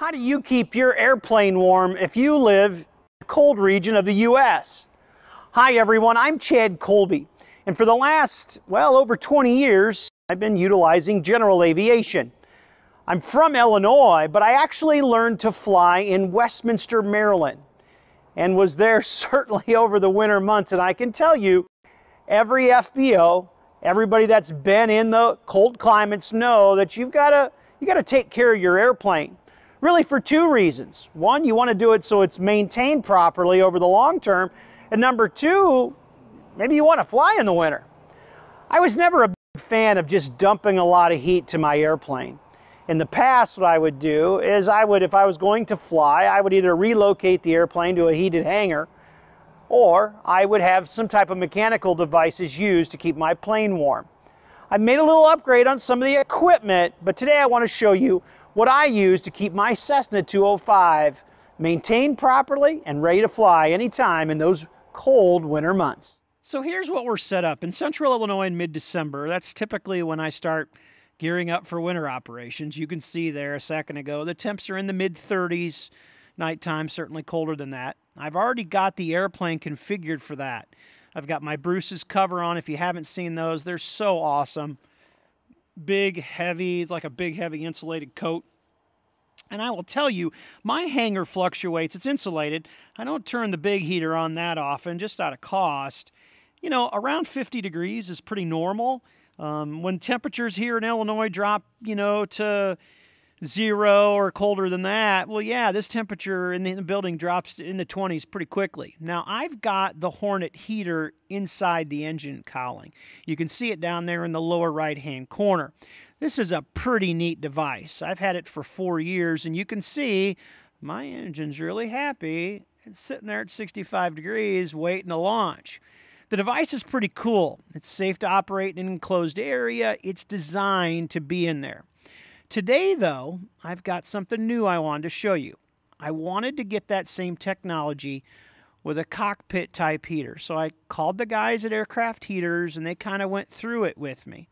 How do you keep your airplane warm if you live in the cold region of the U.S.? Hi everyone, I'm Chad Colby, and for the last, well, over 20 years, I've been utilizing general aviation. I'm from Illinois, but I actually learned to fly in Westminster, Maryland, and was there certainly over the winter months, and I can tell you, every FBO, everybody that's been in the cold climates know that you gotta take care of your airplane. Really for two reasons. One, you want to do it so it's maintained properly over the long term. And number two, maybe you want to fly in the winter. I was never a big fan of just dumping a lot of heat to my airplane. In the past, what I would do is if I was going to fly, I would either relocate the airplane to a heated hangar, or I would have some type of mechanical devices used to keep my plane warm. I made a little upgrade on some of the equipment, but today I want to show you what I use to keep my Cessna 205 maintained properly and ready to fly anytime in those cold winter months. So here's what we're set up. In central Illinois in mid-December, that's typically when I start gearing up for winter operations. You can see there a second ago, the temps are in the mid-30s. Nighttime, certainly colder than that. I've already got the airplane configured for that. I've got my Bruce's cover on. If you haven't seen those, they're so awesome. Big, heavy, it's like a big, heavy insulated coat. And I will tell you, my hangar fluctuates. It's insulated. I don't turn the big heater on that often, just out of cost. You know, around 50 degrees is pretty normal. When temperatures here in Illinois drop, you know, to 0 or colder than that, well, yeah, this temperature in the building drops in the 20s pretty quickly. Now, I've got the Hornet heater inside the engine cowling. You can see it down there in the lower right-hand corner. This is a pretty neat device. I've had it for 4 years, and you can see my engine's really happy. It's sitting there at 65 degrees waiting to launch. The device is pretty cool. It's safe to operate in an enclosed area. It's designed to be in there. Today, though, I've got something new I wanted to show you. I wanted to get that same technology with a cockpit type heater. So I called the guys at Aircraft Heaters, and they kind of went through it with me.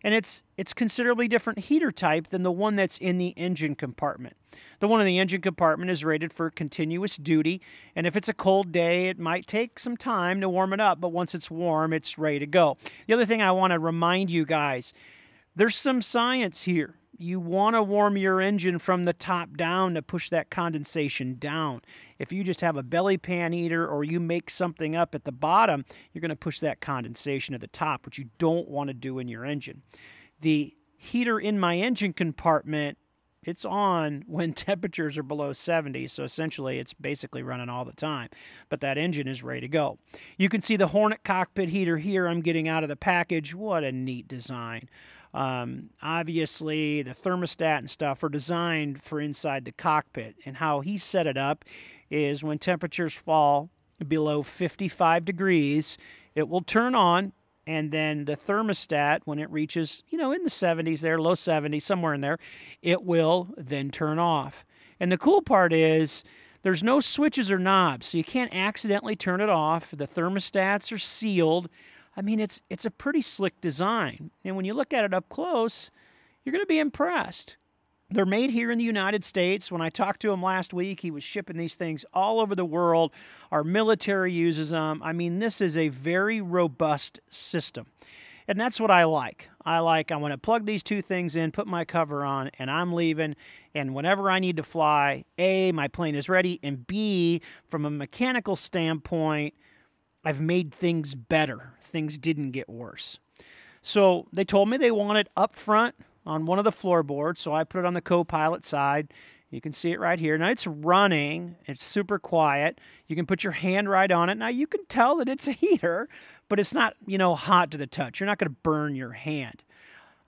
And it's considerably different heater type than the one that's in the engine compartment. The one in the engine compartment is rated for continuous duty, and if it's a cold day, it might take some time to warm it up, but once it's warm, it's ready to go. The other thing I want to remind you guys, there's some science here. You want to warm your engine from the top down to push that condensation down. If you just have a belly pan heater or you make something up at the bottom, you're going to push that condensation to the top, which you don't want to do in your engine. The heater in my engine compartment, it's on when temperatures are below 70, so essentially it's basically running all the time. But that engine is ready to go. You can see the Hornet cockpit heater here I'm getting out of the package. What a neat design. Obviously, the thermostat and stuff are designed for inside the cockpit, and how he set it up is when temperatures fall below 55 degrees, it will turn on, and then the thermostat, when it reaches, you know, in the 70s there, low 70s, somewhere in there, it will then turn off. And the cool part is there's no switches or knobs, so you can't accidentally turn it off. The thermostats are sealed. I mean, it's a pretty slick design. And when you look at it up close, you're going to be impressed. They're made here in the United States. When I talked to him last week, he was shipping these things all over the world. Our military uses them. I mean, this is a very robust system. And that's what I like. I want to plug these two things in, put my cover on, and I'm leaving. And whenever I need to fly, A, my plane is ready, and B, from a mechanical standpoint, I've made things better. Things didn't get worse. So they told me they want it up front on one of the floorboards, so I put it on the co-pilot side. You can see it right here. Now it's running. It's super quiet. You can put your hand right on it. Now you can tell that it's a heater, but it's not, you know, hot to the touch. You're not going to burn your hand.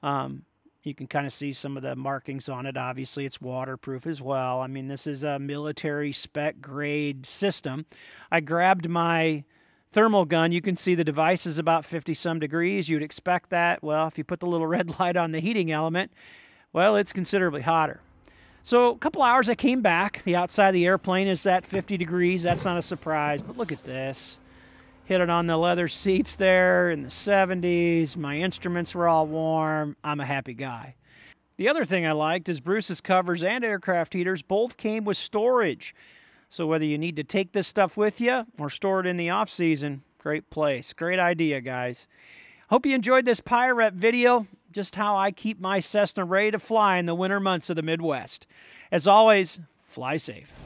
You can kind of see some of the markings on it. Obviously, it's waterproof as well. I mean, this is a military spec grade system. I grabbed my thermal gun. You can see the device is about 50-some degrees. You'd expect that. Well, if you put the little red light on the heating element, well, it's considerably hotter. So a couple hours I came back. The outside of the airplane is at 50 degrees. That's not a surprise, but look at this. Hit it on the leather seats there in the 70s. My instruments were all warm. I'm a happy guy. The other thing I liked is Bruce's covers and aircraft heaters both came with storage. So whether you need to take this stuff with you or store it in the off season, great place. Great idea, guys. Hope you enjoyed this PIREP video, just how I keep my Cessna ready to fly in the winter months of the Midwest. As always, fly safe.